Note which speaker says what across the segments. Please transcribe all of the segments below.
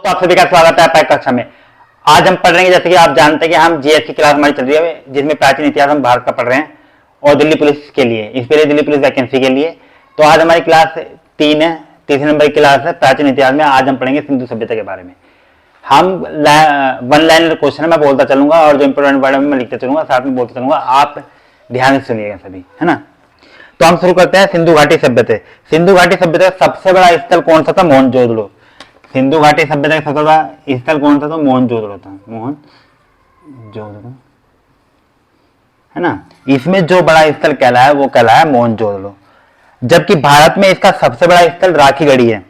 Speaker 1: तो आप सभी का स्वागत है आपका कक्षा में। आज हम पढ़ रहे हैं, जैसे कि आप जानते हैं कि हम जीएस की क्लास हमारी चल रही है, जिसमें प्राचीन इतिहास हम भारत का पढ़ रहे हैं और दिल्ली पुलिस के लिए, इसके लिए दिल्ली पुलिस वैकेंसी के लिए। तो आज हमारी क्लास 3 है, तीसरे नंबर की क्लास है प्राचीन इतिहास में। आज हम पढ़ेंगे सिंधु सभ्यता के बारे में। हम वन लाइनर क्वेश्चन है, मैं बोलता चलूंगा और जो इंपोर्टेंट वर्ड है मैं लिखते चलूंगा, साथ में बोलता चलूंगा, आप ध्यान से सुनिएगा सभी, है ना। तो हम शुरू करते हैं सिंधु घाटी सभ्यता। सिंधु घाटी सभ्यता का सबसे बड़ा स्थल कौन सा था? मोहनजोदड़ो। सिंधु घाटी सभ्यता का सबसे बड़ा स्थल कौन सा था? मोहनजोदड़ो था, मोहनजोदड़ो, है ना। इसमें जो बड़ा स्थल कहलाया वो कहलाया मोहनजोदड़ो, जबकि भारत में इसका सबसे बड़ा स्थल राखीगढ़ी है।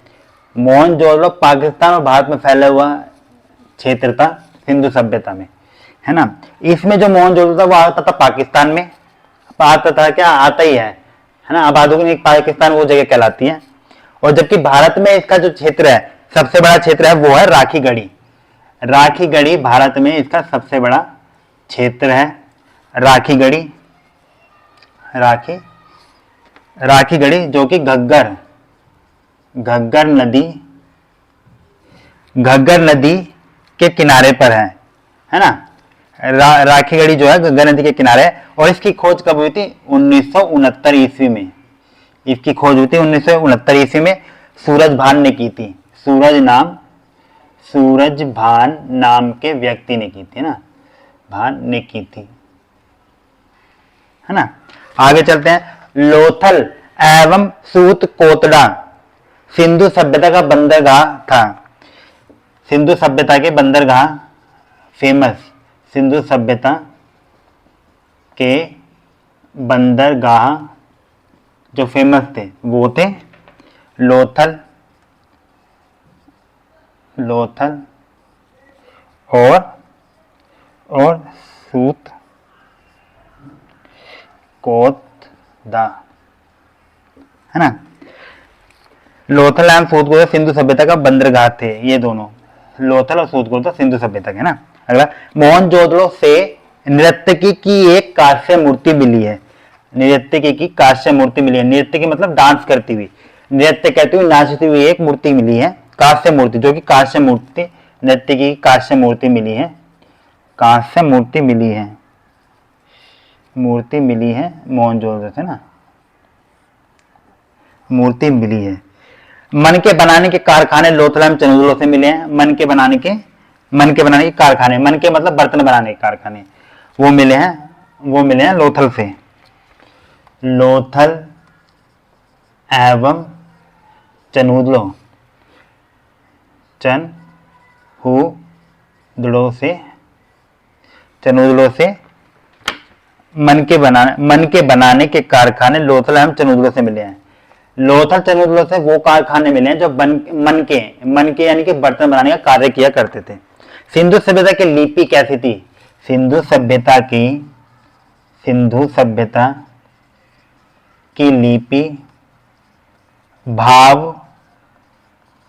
Speaker 1: मोहनजोदड़ो पाकिस्तान और भारत में फैला हुआ क्षेत्र था सिंधु सभ्यता में, है ना। इसमें जो मोहनजोदड़ो था वो आता था पाकिस्तान में, आता था क्या, आता ही है ना। अब आधुनिक पाकिस्तान वो जगह कहलाती है। और जबकि भारत में इसका जो क्षेत्र है, सबसे बड़ा क्षेत्र है, वो है राखीगढ़ी। राखीगढ़ी भारत में इसका सबसे बड़ा क्षेत्र है, राखीगढ़ी। राखीगढ़ी जो कि घग्गर नदी के किनारे पर है ना। राखीगढ़ी जो है घग्गर नदी के किनारे है। और इसकी खोज कब हुई थी? 1969 ईस्वी में। इसकी खोज हुई थी 1969 ईस्वी में, सूरजभान ने की थी। सूरजभान नाम के व्यक्ति ने की थी ना, भान ने की थी, है ना। आगे चलते हैं। लोथल एवं सूतकोटड़ा सिंधु सभ्यता का बंदरगाह था। सिंधु सभ्यता के बंदरगाह फेमस, सिंधु सभ्यता के बंदरगाह जो फेमस थे वो थे लोथल और सूतकोटड़ा, है ना। लोथल एवं सूतकोटड़ा सिंधु सभ्यता का बंदरगाह थे। ये दोनों लोथल और सूतकोटड़ा सिंधु सभ्यता के, ना। अगला, मोहनजोदड़ो से नृत्यकी की एक कांस्य मूर्ति मिली है। नृत्यकी की कांस्य मूर्ति मिली है। नृत्य की मतलब डांस करती हुई, नृत्य कहती हुई, नाचती हुई एक मूर्ति मिली है, कांस्य मूर्ति, जो कि कांस्य मूर्ति, नृत्य की कांस्य मूर्ति मिली है। कांस्य मूर्ति मिली है मोहनजोदड़ो से, ना, मूर्ति मिली है। मन के बनाने के कारखाने लोथल एवं चनोदड़ो से मिले हैं। मन के बनाने के कारखाने, मन के मतलब बर्तन बनाने के कारखाने, वो मिले हैं लोथल से। लोथल एवं चनोदड़ो से मन के बनाने के कारखाने लोथल एवं चनोदड़ो से मिले हैं। लोथल चनोदड़ो से वो कारखाने मिले हैं जो मन के यानी कि बर्तन बनाने का कार्य किया करते थे। सिंधु सभ्यता की लिपि कैसी थी? सिंधु सभ्यता की लिपि भाव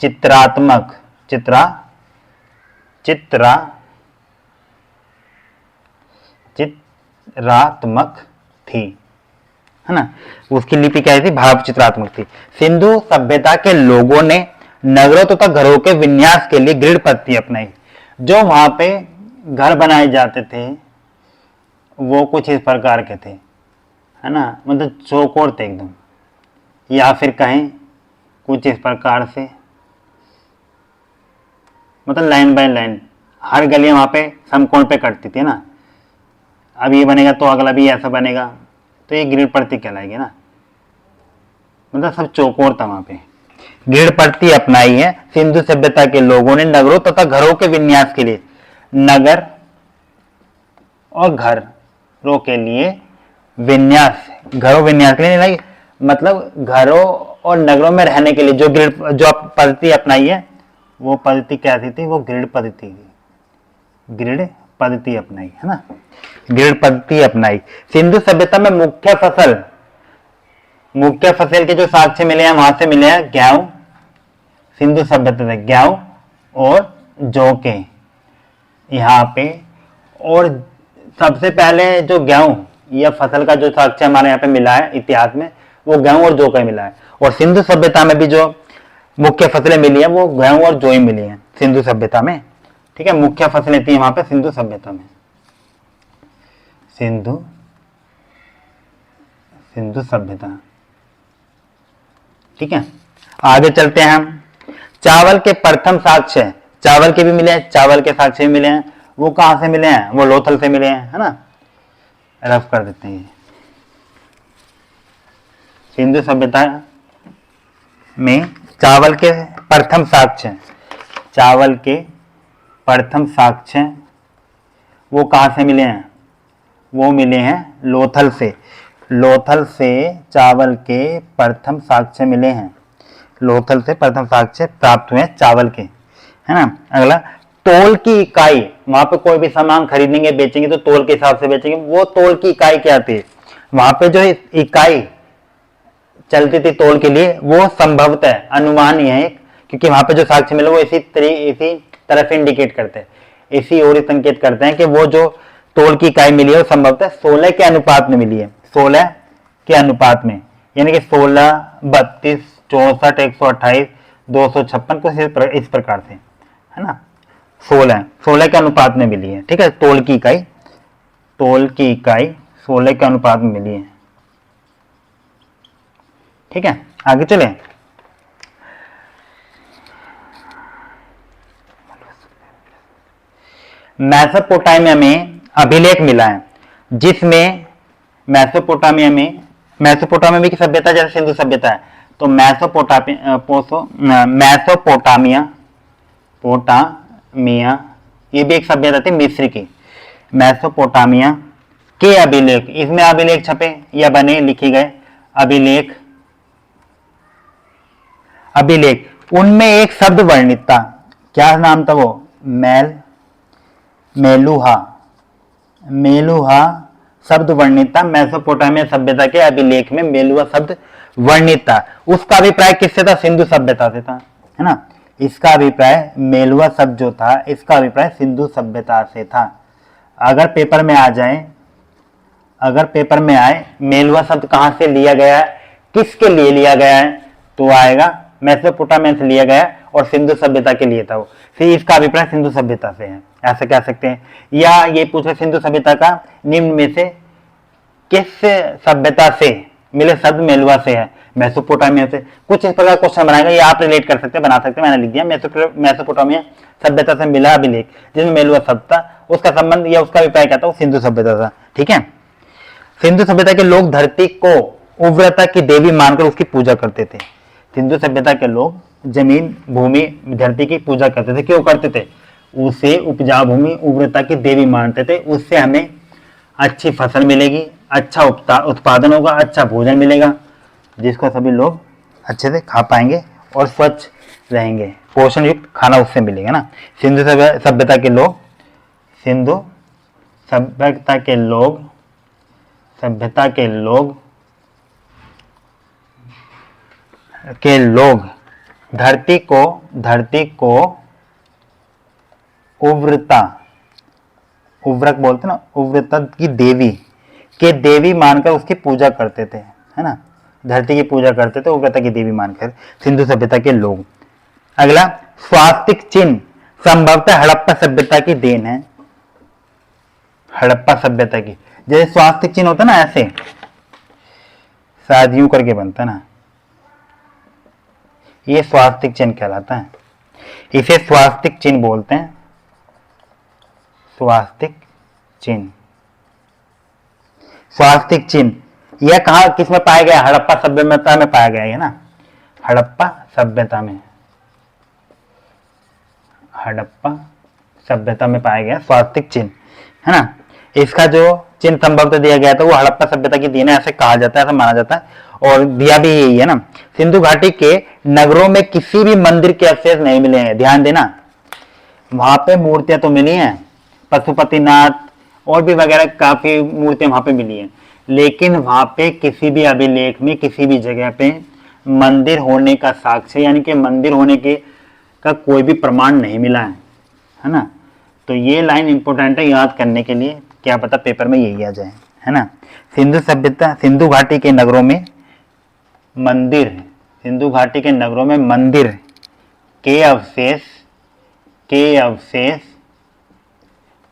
Speaker 1: चित्रात्मक थी, है ना। उसकी लिपि क्या थी? भाव चित्रात्मक थी। सिंधु सभ्यता के लोगों ने नगरों तथा घरों के विन्यास के लिए गृह पद्धति अपनाई। जो वहां पे घर बनाए जाते थे वो कुछ इस प्रकार के थे, है ना, मतलब चौकोर थे एकदम, या फिर कहें कुछ इस प्रकार से, मतलब लाइन बाय लाइन, हर गलियां वहां पे समकोण पे कटती थी ना। अब ये बनेगा तो अगला भी ऐसा बनेगा, तो ये ग्रिड पद्धति कहलाएगी ना, मतलब सब चौकोर था वहां पे। ग्रिड पद्धति अपनाई है सिंधु सभ्यता के लोगों ने नगरों तथा घरों के विन्यास के लिए। नगर और घरों के लिए विन्यास, विन्यास के लिए, मतलब घरों और नगरों में रहने के लिए जो पद्धति अपनाई है वो पद्धति कैसी थी? वो ग्रिड पद्धति थी। ग्रिड पद्धति अपनाई, है ना, ग्रिड पद्धति अपनाई। सिंधु सभ्यता में मुख्य फसल के जो साक्ष्य मिले हैं वहां से मिले हैं गेहूं। सिंधु सभ्यता में गेहूं और जौ के यहाँ पे। और सबसे पहले जो गेहूं या फसल का जो साक्ष्य हमारे यहाँ पे मिला है इतिहास में, वो गेहूं और जौ का मिला है। और सिंधु सभ्यता में भी जो मुख्य फसलें मिली है वो गेहूं और जौ मिली है सिंधु सभ्यता में। ठीक है, मुख्य फसलें थी वहां पे सिंधु सभ्यता में, सिंधु सभ्यता। ठीक है, आगे चलते हैं हम। चावल के प्रथम साक्ष्य, चावल के भी मिले हैं, चावल के साक्ष्य भी मिले हैं, वो कहां से मिले हैं, वो लोथल से मिले हैं, है ना। रफ कर देते हैं। सिंधु सभ्यता में चावल के प्रथम साक्ष्य, चावल के प्रथम साक्ष्य वो कहां से मिले हैं, वो मिले हैं लोथल से। लोथल से चावल के प्रथम साक्ष्य मिले हैं, लोथल से प्रथम साक्ष्य प्राप्त हुए चावल के, है ना। अगला, तोल की इकाई, वहां पे कोई भी सामान खरीदेंगे बेचेंगे तो तोल के हिसाब से बेचेंगे, वो तोल की इकाई क्या थी, वहां पे जो इकाई चलती थी तोल के लिए वो संभवतः अनुमान ही है एक, क्योंकि वहां पे जो साक्ष्य मिले वो इसी तरफ इंडिकेट करते हैं, इसी ओर संकेत करते हैं कि वो जो तोल की इकाई मिली है वो संभवतः 16 के अनुपात में मिली है, 16 के अनुपात में, यानी कि 16, 32, 64, 128, 256 कुछ इस प्रकार से, है ना। 16 के अनुपात में मिली है। ठीक है, तोल की इकाई 16 के अनुपात में मिली है। ठीक है, आगे चले। मेसोपोटामिया में अभिलेख मिला है जिसमें मेसोपोटामिया में की सभ्यता जैसे सिंधु सभ्यता है, तो मेसोपोटामिया ये भी एक सभ्यता थी मिस्र की। मेसोपोटामिया के अभिलेख, इसमें अभिलेख छपे या बने, लिखे गए अभिलेख, उनमें एक शब्द वर्णित था, क्या नाम था वो, मेलुहा शब्द वर्णित था। मेसोपोटामिया सभ्यता के अभिलेख में मेलुहा शब्द वर्णित था। उसका अभिप्राय किससे था, सिंधु सभ्यता से था, है ना। इसका अभिप्राय मेलुहा शब्द जो था, इसका अभिप्राय सिंधु सभ्यता से था। अगर पेपर में आए मेलुहा शब्द कहां से लिया गया है, किसके लिए लिया गया है, तो आएगा मेसोपोटामिया से लिया गया और सिंधु सभ्यता के लिए था वो, फिर इसका अभिप्राय सिंधु सभ्यता से है, ऐसा कह सकते हैं। या ये पूछे सिंधु सभ्यता का निम्न में से किस सभ्यता से मिले शब्द मेलुहा से है, मेसोपोटामिया से, कुछ इस प्रकार क्वेश्चन बनाएगा, ये आप रिलेट कर सकते हैं, बना सकते हैं। मैंने लिख दिया मेसोपोटामिया सभ्यता से मिला अभिलेख जिसमें मेलुहा शब्द था, उसका संबंध या उसका अभिप्राय क्या था, वो सिंधु सभ्यता था। ठीक है, सिंधु सभ्यता के लोग धरती को उर्वरता की देवी मानकर उसकी पूजा करते थे। सिंधु सभ्यता के लोग जमीन, भूमि, धरती की पूजा करते थे। क्यों करते थे, उसे उपजाऊ भूमि, उर्वरता की देवी मानते थे, उससे हमें अच्छी फसल मिलेगी, अच्छा उत्पादन होगा, अच्छा भोजन मिलेगा, जिसको सभी लोग अच्छे से खा पाएंगे और स्वच्छ रहेंगे, पोषण युक्त खाना उससे मिलेगा ना। सिंधु सभ्यता के लोग धरती को उर्वरक बोलते ना, उर्वरता की देवी मानकर उसकी पूजा करते थे, है ना। धरती की पूजा करते थे उर्वरता की देवी मानकर सिंधु सभ्यता के लोग। अगला, स्वास्तिक चिन्ह संभवतः हड़प्पा सभ्यता की देन है, हड़प्पा सभ्यता की। जैसे स्वास्तिक चिन्ह होता ना, ऐसे शायद यूं करके बनता ना, ये स्वास्तिक चिन्ह कहलाता है, इसे स्वास्तिक चिन्ह बोलते हैं, स्वास्तिक चिन्ह। यह कहां किस में पाया गया, हड़प्पा सभ्यता में पाया गया है ना, हड़प्पा सभ्यता में पाया गया स्वास्तिक चिन्ह, है ना। इसका जो चिन्ह संभवतः दिया गया था वो हड़प्पा सभ्यता की देन है, ऐसे कहा जाता है, ऐसा माना जाता है, और दिया भी यही है ना। सिंधु घाटी के नगरों में किसी भी मंदिर के अवशेष नहीं मिले हैं, ध्यान देना, वहां पे मूर्तियां तो मिली हैं, पशुपतिनाथ और भी वगैरह काफी मूर्तियां वहां पे मिली हैं, लेकिन वहां पे किसी भी अभिलेख में किसी भी जगह पे मंदिर होने का साक्ष्य, यानी कि मंदिर होने के का कोई भी प्रमाण नहीं मिला है ना। तो ये लाइन इंपॉर्टेंट है याद करने के लिए, क्या पता पेपर में यही आ जाए, है ना। सिंधु घाटी के नगरों में मंदिर के अवशेष के अवशेष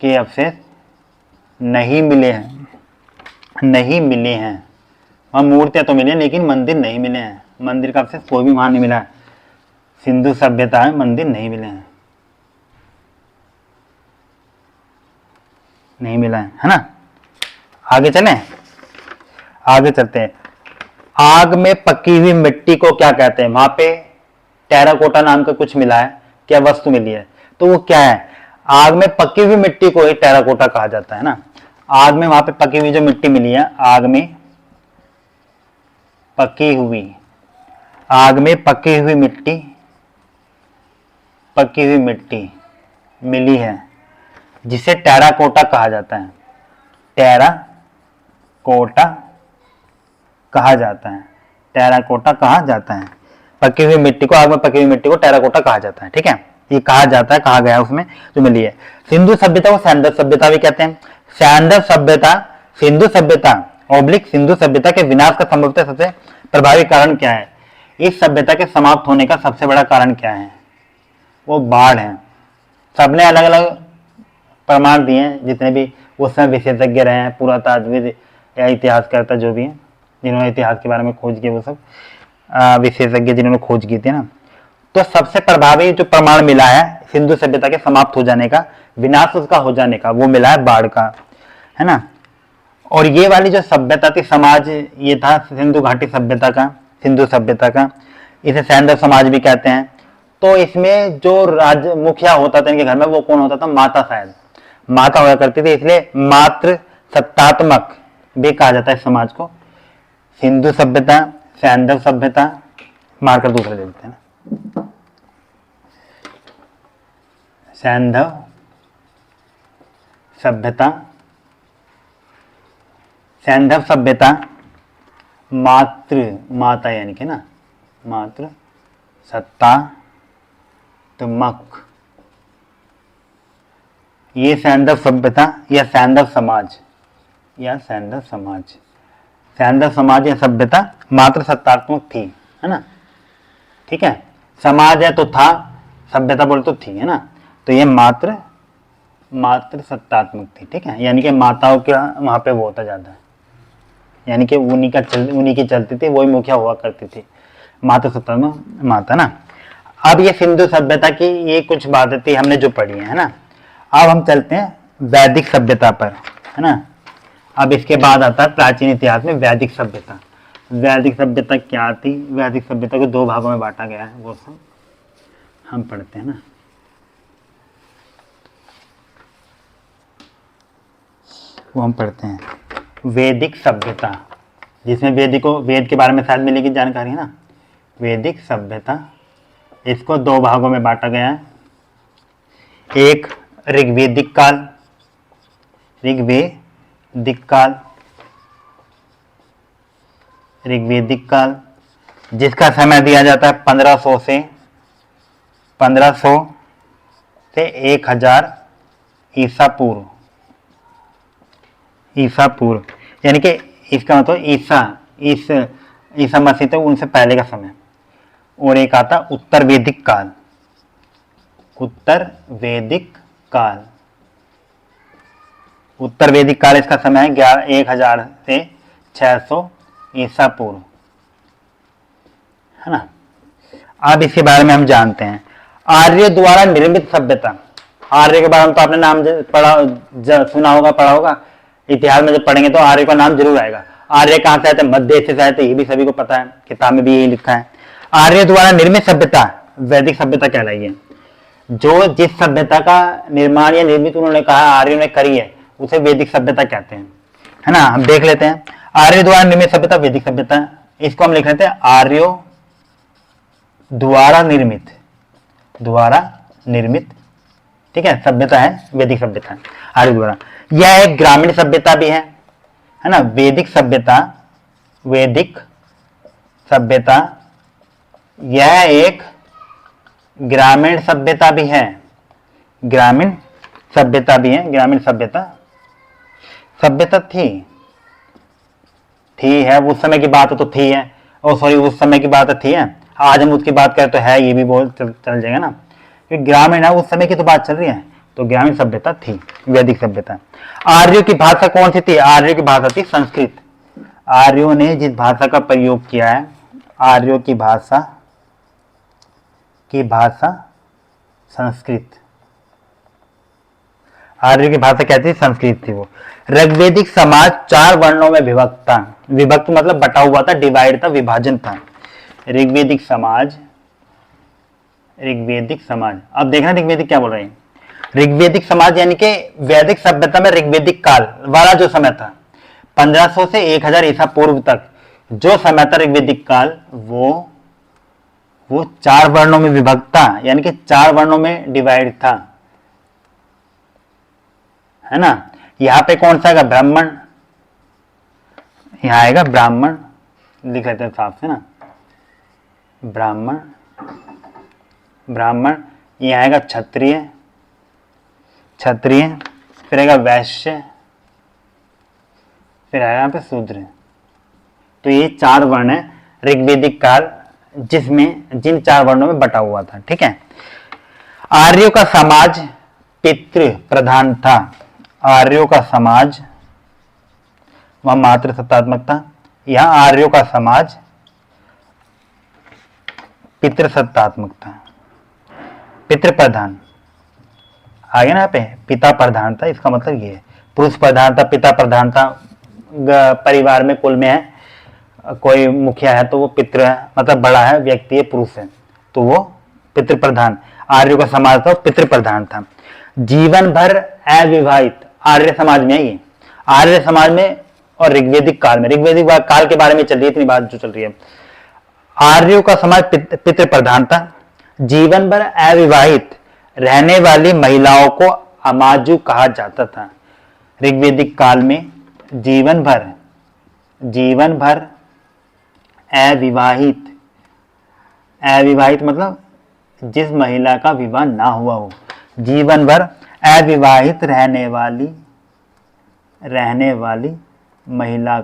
Speaker 1: के अवशेष नहीं मिले हैं, नहीं मिले हैं। वहाँ मूर्तियां तो मिली हैं लेकिन मंदिर नहीं मिले हैं। मंदिर का अवशेष कोई भी वहां नहीं मिला है। सिंधु सभ्यता में मंदिर नहीं मिले हैं, नहीं मिला है ना। आगे चलें, आगे चलते हैं। आग में पकी हुई मिट्टी को क्या कहते हैं? वहां पे टेराकोटा नाम का कुछ मिला है, क्या वस्तु मिली है, तो वो क्या है? आग में पकी हुई मिट्टी को ही टेराकोटा कहा जाता है ना। आग में वहां पे पकी हुई जो मिट्टी मिली है, आग में पकी हुई, आग में पकी हुई मिट्टी, पकी हुई मिट्टी मिली है जिसे टेराकोटा कहा जाता है। टेराकोटा कहा जाता है, टेराकोटा कहा जाता है। पकी हुई मिट्टी को, आग में पकी हुई मिट्टी को टेराकोटा कहा जाता है। ठीक है, ये कहा जाता है, कहा गया है उसमें जो मिली है। सिंधु सभ्यता को सैंडल सभ्यता भी कहते हैं। सैंडल सभ्यता, सिंधु सभ्यता ऑब्लिक सिंधु सभ्यता के विनाश का संभवतः सबसे प्रभावी कारण क्या है? इस सभ्यता के समाप्त होने का सबसे बड़ा कारण क्या है? वो बाढ़ है। सबने अलग अलग प्रमाण दिए हैं, जितने भी उस समय विशेषज्ञ रहे हैं, पुरातत्वविद या इतिहासकर्ता जो भी हैं, जिन्होंने इतिहास के बारे में खोज की, वो सब विशेषज्ञ जिन्होंने खोज की थी ना। तो सबसे प्रभावी जो प्रमाण मिला है सिंधु सभ्यता के समाप्त हो जाने का, विनाश उसका हो जाने का, वो मिला है बाढ़ का, है ना। और ये वाली जो सभ्यता थी, समाज, ये था सिंधु घाटी सभ्यता का, सिंधु सभ्यता का। इसे सैंडल समाज भी कहते हैं। तो इसमें जो राज्य मुखिया होता था इनके घर में, वो कौन होता था? माता, शायद माता हुआ करती थी, इसलिए मातृ सत्तात्मक भी कहा जाता है इस समाज को। सिंधु सभ्यता, सैंडल सभ्यता, मारकर दूसरे दे देते हैं ना। सैंधव सभ्यता, सैंधव सभ्यता माता यानी कि ना, मातृ सत्तात्मक, ये सैंधव सभ्यता या सैंधव समाज, या सैंधव समाज, सैंधव समाज या सभ्यता मातृ सत्तात्मक थी, है ना। ठीक है, समाज है तो था, सभ्यता बोले तो थी, है ना। तो ये मातृ सत्तात्मक थी। ठीक है, यानी कि माताओं का वहां पे वो होता ज्यादा है, यानी कि उन्हीं की चलती थी, वही मुखिया हुआ करती थी, मातृ सत्तात्मक माता ना। अब ये सिंधु सभ्यता की ये कुछ बातें थी हमने जो पढ़ी है ना। अब हम चलते हैं वैदिक सभ्यता पर, है ना। अब इसके बाद आता है प्राचीन इतिहास में वैदिक सभ्यता। वैदिक सभ्यता क्या थी? वैदिक सभ्यता को दो भागों में बांटा गया है, वो सब हम पढ़ते हैं ना। वो हम पढ़ते हैं वैदिक सभ्यता, जिसमें वेद के बारे में शायद मिलेगी जानकारी, है ना। वैदिक सभ्यता, इसको दो भागों में बांटा गया है। एक ऋग्वेदिक काल, ऋग्वेदिक काल जिसका समय दिया जाता है 1500 से 1000 ईसा पूर्व, यानी कि इसका मतलब ईसा मसीह तो उनसे पहले का समय। और एक आता उत्तर वैदिक काल, उत्तर वैदिक काल इसका समय है 1000 से 600 ईसा पूर्व, है ना। अब इसके बारे में हम जानते हैं आर्य द्वारा निर्मित सभ्यता। आर्य के बारे में तो आपने नाम सुना होगा, पढ़ा होगा। इतिहास में जब पढ़ेंगे तो आर्य का नाम जरूर आएगा। आर्य कहाँ से आए थे? मध्य एशिया से आए थे, ये भी सभी को पता है, किताब में भी यही लिखा है। आर्य द्वारा निर्मित सभ्यता वैदिक सभ्यता कहलाई है। जो जिस सभ्यता का निर्माण या निर्मित उन्होंने कहा आर्यों ने करी है, उसे वैदिक सभ्यता कहते हैं, है ना। हम देख लेते हैं आर्य द्वारा निर्मित सभ्यता वैदिक सभ्यता, इसको हम लिख लेते हैं आर्यों द्वारा निर्मित, ठीक है, सभ्यता है वैदिक सभ्यता, आर्य द्वारा। यह एक ग्रामीण सभ्यता भी है ना। वैदिक सभ्यता यह एक ग्रामीण सभ्यता भी है, ग्रामीण सभ्यता थी है, उस समय की बात तो थी है, उस समय की बात थी है। आज हम उसकी बात करें तो है, ये भी बहुत चल जाएगा ना, क्योंकि ग्रामीण है, उस समय की तो बात चल रही है, तो ग्रामीण सभ्यता थी, वैदिक सभ्यता। आर्यों की भाषा कौन सी थी? आर्यों की भाषा थी संस्कृत। आर्यों ने जिस भाषा का प्रयोग किया है, आर्यों की भाषा संस्कृत। आर्यों की भाषा क्या थी? संस्कृत थी वो। ऋग्वेदिक समाज 4 वर्णों में विभक्त था। विभक्त मतलब बटा हुआ था, डिवाइड था, विभाजन था। ऋग्वेदिक समाज, अब देखना ऋग्वेदिक क्या बोल रहे हैं। ऋग्वेदिक समाज यानी कि वैदिक सभ्यता में ऋग्वेदिक काल वाला जो समय था, 1500 से 1000 ईसा पूर्व तक जो समय था ऋग्वेदिक काल, वो 4 वर्णों में विभक्त था, यानी कि 4 वर्णों में डिवाइड था, है ना। यहां पे कौन सा आएगा? ब्राह्मण। यहां आएगा ब्राह्मण, लिख लेते हैं साफ से ना, ब्राह्मण। यहां आएगा क्षत्रिय, फिर आएगा वैश्य, फिर आएगा यहाँ पे शूद्र। तो ये 4 वर्ण है ऋग्वेदिक काल, जिन 4 वर्णों में बटा हुआ था, ठीक है। आर्यों का समाज पितृ प्रधान था। आर्यों का समाज वह मातृ सत्तात्मक था, यहां आर्यों का समाज पितृ सत्तात्मक था, पितृ प्रधान। आगे ना यहाँ पे पिता प्रधान था, इसका मतलब ये है पुरुष प्रधान था, पिता प्रधान था। परिवार में कुल में है, कोई मुखिया है तो वो पितृ है, मतलब बड़ा है व्यक्ति है, पुरुष है, तो वो पितृ प्रधान। आर्यों का समाज था, पितृ प्रधान था। जीवन भर अविवाहित, आर्य समाज में है ये, आर्य समाज में और ऋग्वेदिक काल में, ऋग्वेदिक काल के बारे में चल रही है इतनी बात जो चल रही है। आर्यों का समाज पितृ प्रधान था। जीवन भर अविवाहित रहने वाली महिलाओं को अमाजु कहा जाता था। ऋग्वेदिक काल में जीवन भर अविवाहित मतलब जिस महिला का विवाह ना हुआ हो, जीवन भर अविवाहित रहने वाली महिलाओं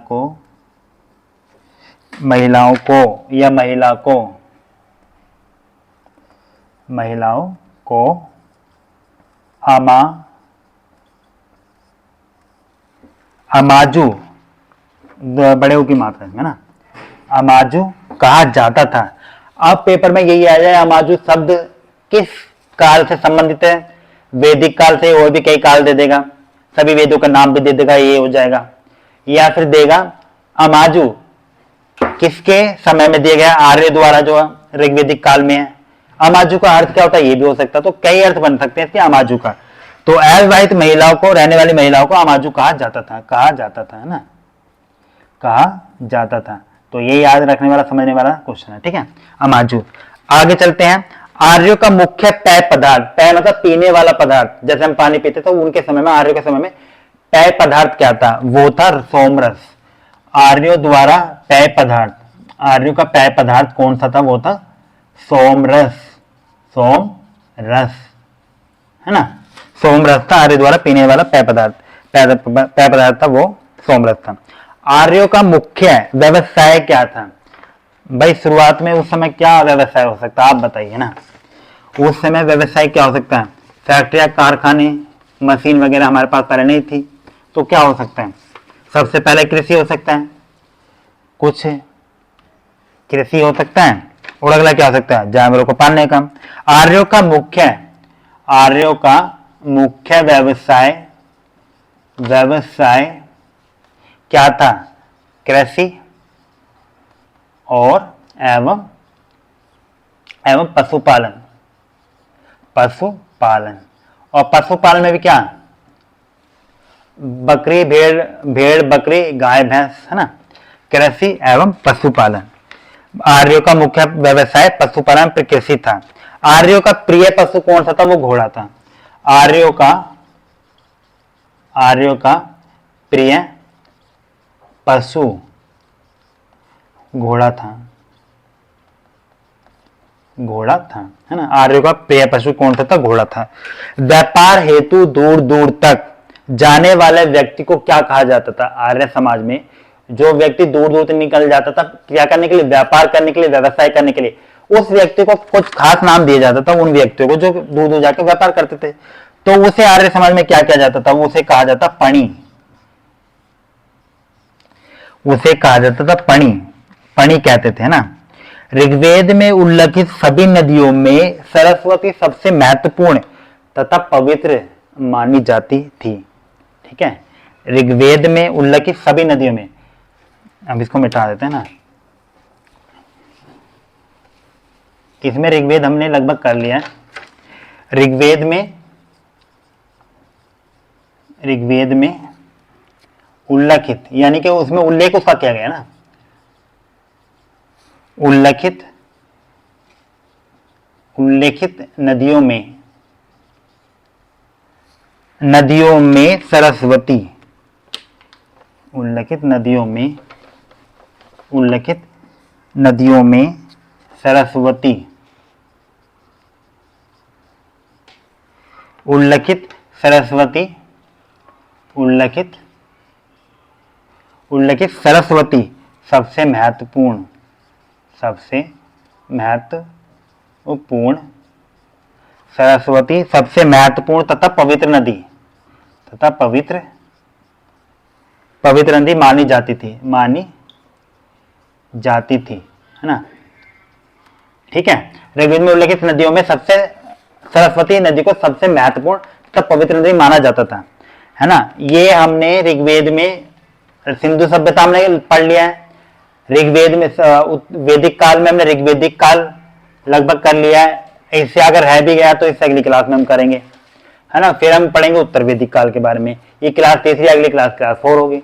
Speaker 1: को अमाजु, बड़े की मात्रा है ना, अमाजु कहा जाता था। अब पेपर में यही आ जाए अमाजु शब्द किस काल से संबंधित है, वैदिक काल से, और भी कई काल दे देगा, सभी वेदों का नाम भी दे देगा, ये हो जाएगा। या फिर देगा अमाजु किसके समय में दिया गया, आर्य द्वारा जो ऋग्वेदिक काल में है। अमाजु का अर्थ क्या होता है, ये भी हो सकता है, तो कई अर्थ बन सकते हैं इसके अमाजु का। तो अविवाहित महिलाओं को, रहने वाली महिलाओं को अमाजु कहा जाता था, है ना, कहा जाता था। तो ये याद रखने वाला, समझने वाला क्वेश्चन है, ठीक है, अमाजु। आगे चलते हैं। आर्यों का मुख्य पेय पदार्थ, पेय मतलब पीने वाला पदार्थ, जैसे हम पानी पीते थे, उनके समय में, आर्यों के समय में पेय पदार्थ क्या था, वो था सोमरस। आर्यों द्वारा पेय पदार्थ, आर्यों का पेय पदार्थ कौन सा था, वो था सोमरस, है ना, सोमरस था आर्य द्वारा पीने वाला पेय पदार्थ था वो सोमरस था। आर्यों का मुख्य व्यवसाय क्या था? भाई शुरुआत में उस समय क्या व्यवसाय हो सकता है, आप बताइए ना। उस समय व्यवसाय क्या हो सकता है? फैक्ट्रियां, कारखाने, मशीन वगैरह हमारे पास पहले नहीं थी, तो क्या हो सकता है? सबसे पहले कृषि हो सकता है, कुछ कृषि हो सकता है, और अगला क्या हो सकता है? जानवरों को पालने का। आर्यों का मुख्य व्यवसाय क्या था? कृषि और एवं पशुपालन। और पशुपालन में भी क्या? बकरी, भेड़ बकरी, गाय भैंस, है ना, कृषि एवं पशुपालन। आर्यों का मुख्य व्यवसाय पशुपालन पर कृषि था। आर्यों का प्रिय पशु कौन सा था? वो घोड़ा था। आर्यों का प्रिय पशु घोड़ा था, है ना। आर्यों का प्रिय पशु कौन सा था? घोड़ा था। व्यापार हेतु दूर दूर तक जाने वाले व्यक्ति को क्या कहा जाता था? आर्य समाज में जो व्यक्ति दूर दूर तक निकल जाता था क्या करने के लिए? व्यापार करने के लिए, व्यवसाय करने के लिए, उस व्यक्ति को कुछ खास नाम दिया जाता था, उन व्यक्तियों को जो दूर दूर जाकर व्यापार करते थे। तो उसे आर्य समाज में क्या किया जाता था, उसे कहा जाता पणी, उसे कहा जाता था पणी, पणी कहते थे ना। ऋग्वेद में उल्लेखित सभी नदियों में सरस्वती सबसे महत्वपूर्ण तथा पवित्र मानी जाती थी। ठीक है, ऋग्वेद में उल्लेखित सभी नदियों में, अब इसको मिटा देते हैं ना, इसमें ऋग्वेद हमने लगभग कर लिया है। ऋग्वेद में उल्लेखित यानी कि उसमें उल्लेख उसका किया गया ना, उल्लेखित नदियों में सरस्वती, उल्लेखित नदियों में सरस्वती, उल्लेखित सरस्वती सबसे महत्वपूर्ण सरस्वती सबसे महत्वपूर्ण तथा पवित्र नदी मानी जाती थी, है ना। ठीक है, ऋग्वेद में उल्लेखित नदियों में सबसे सरस्वती नदी को सबसे महत्वपूर्ण तथा पवित्र नदी माना जाता था, है ना। ये हमने ऋग्वेद में सिंधु सभ्यता हमने पढ़ लिया है। ऋग्वेद में वैदिक काल में हमने ऋग्वेदिक काल लगभग कर लिया है। इससे अगर रह भी गया तो इससे अगली क्लास में हम करेंगे, है ना। फिर हम पढ़ेंगे उत्तर वैदिक काल के बारे में, ये क्लास तीसरी, अगली क्लास 4 होगी।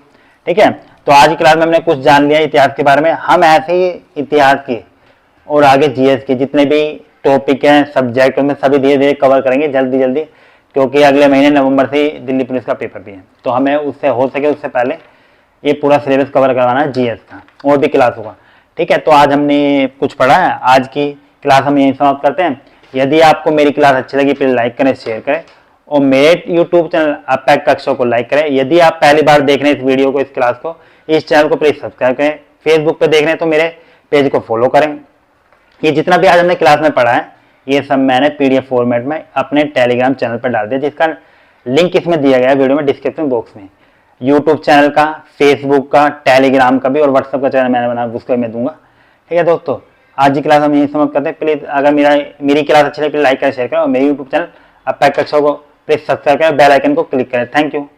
Speaker 1: ठीक है, तो आज की क्लास में हमने कुछ जान लिया इतिहास के बारे में। हम ऐसे ही इतिहास के और आगे जीएस के जितने भी टॉपिक हैं, सब्जेक्ट, में सभी धीरे धीरे कवर करेंगे जल्दी, क्योंकि अगले महीने नवंबर से दिल्ली पुलिस का पेपर भी है, तो हमें उससे हो सके उससे पहले ये पूरा सिलेबस कवर करवाना है जीएस का, और भी क्लास होगा। ठीक है, तो आज हमने कुछ पढ़ा है, आज की क्लास हम यहीं समाप्त करते हैं। यदि आपको मेरी क्लास अच्छी लगी प्लीज लाइक करें, शेयर करें, और मेरे यूट्यूब चैनल अपैक कक्षा को लाइक करें। यदि आप पहली बार देख रहे हैं इस वीडियो को, इस क्लास को, इस चैनल को प्लीज सब्सक्राइब करें। फेसबुक पे देख रहे हैं तो मेरे पेज को फॉलो करें। ये जितना भी आज हमने क्लास में पढ़ा है ये सब मैंने पीडीएफ फॉर्मेट में अपने टेलीग्राम चैनल पर डाल दिया, जिसका लिंक इसमें दिया गया है वीडियो में डिस्क्रिप्शन बॉक्स में। यूट्यूब चैनल का, फेसबुक का, टेलीग्राम का भी, और व्हाट्सएप का चैनल मैंने बनाया, उसको मैं दूंगा। ठीक है दोस्तों, आज की क्लास हम यही समाप्त करते हैं। प्लीज अगर मेरी क्लास अच्छी लगी प्लीज लाइक करें, शेयर करें, और मेरे यूट्यूब चैनल अपैक कक्षा को प्लीज सब्सक्राइब करें, बेल आइकन को क्लिक करें। Thank you.